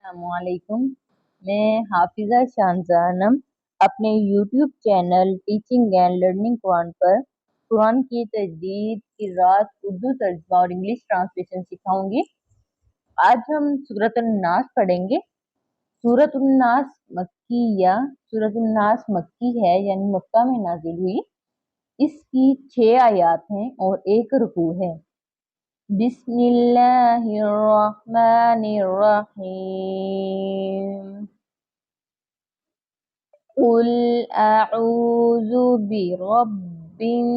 अस्सलामुअलैकुम। मैं हाफिज़ा शाहज़ानम अपने YouTube channel teaching and learning Quran पर कुरान की तजदीद, क़िराअत, उर्दू तर्जुमा और इंग्लिश ट्रांसलेशन सिखाऊंगी। आज हम सूरतुन नास पढ़ेंगे। सूरतुन नास मक्किया, सूरतुन नास मक्की है यानी मक्का में नाजिल हुई। इसकी 6 आयात हैं और 1 रुकू है। बिस्मिल्लाहिर्रहमानिर्रहीम। कुल अऊज़ु बिरब्बिन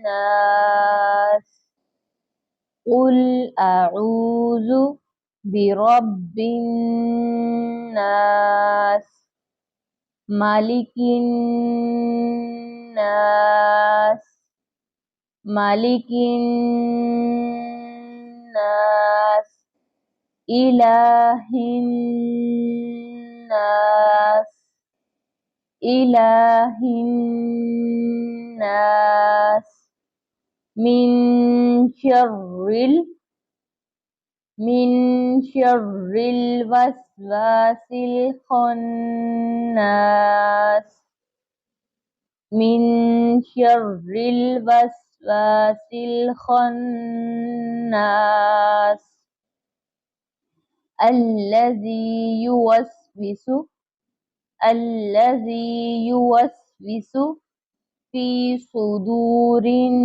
नास। कुल अऊज़ु बिरब्बिन नास, मालिकिन नास, मालिकिन नास, इलाहिन नास, इलाहिन नास, मिन शर्रिल वस्वासिल खन्नास, मिन शर्रिल वस्वासिल खन्नास, अल्लज़ी युवस्विसु फी सुदूरिन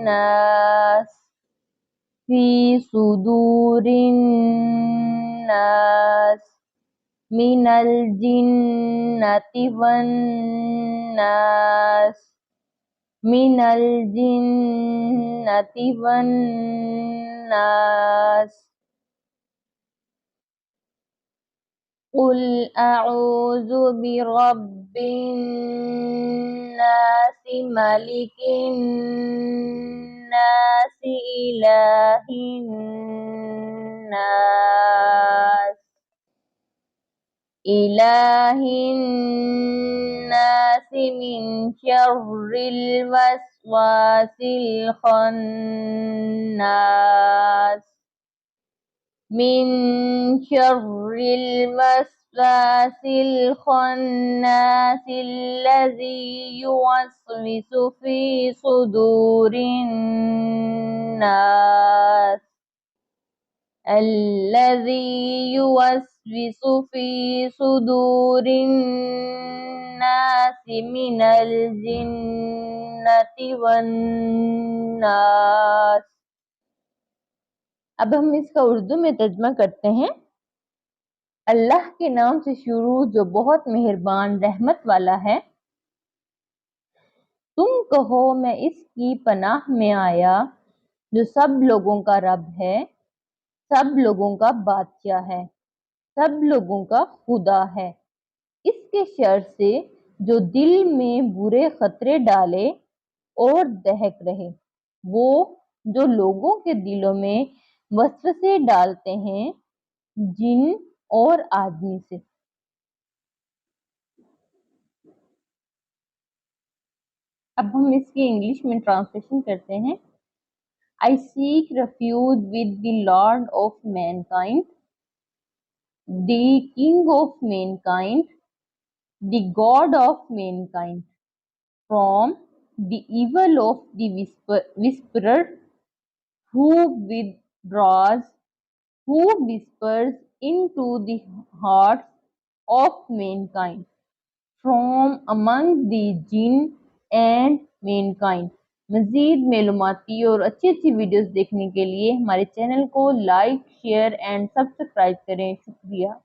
नास, फी सुदूरिन नास, मिनल जिन्नति वन नास, मिनल जिन्नति वन नास। कुल अऊज़ु बिरब्बिन नास, मलिकिन नास, इलाहिन नास, इलाहिन नास, मिन शर्रिल वस्वासिल खन्नास, मिन शर्रिल वस्वासिल खन्नास, अल्लज़ी युवस्विसु फी सुदूरिन नास, अल्लज़ी युवस्विसु फी सुदूरिन नास, मिनल जिन्नति वन नास। अब हम इसका उर्दू में तर्जुमा करते हैं। अल्लाह के नाम से शुरू जो बहुत मेहरबान रहमत वाला है। तुम कहो मैं इसकी पनाह में आया जो सब लोगों का रब है, सब लोगों का बादशाह है, सब लोगों का खुदा है। इसके शर से जो दिल में बुरे खतरे डाले और दहक रहे, वो जो लोगों के दिलों में वसवसे डालते हैं जिन और आदमी से। अब हम इसकी इंग्लिश में ट्रांसलेशन करते हैं। I seek refuge with the Lord of mankind, the King of mankind, the God of mankind, from the evil of the whisperer who whispers into the hearts of mankind, from among the jinn and mankind। मज़ीद मालूमाती और अच्छी अच्छी videos देखने के लिए हमारे channel को like, share and subscribe करें। शुक्रिया।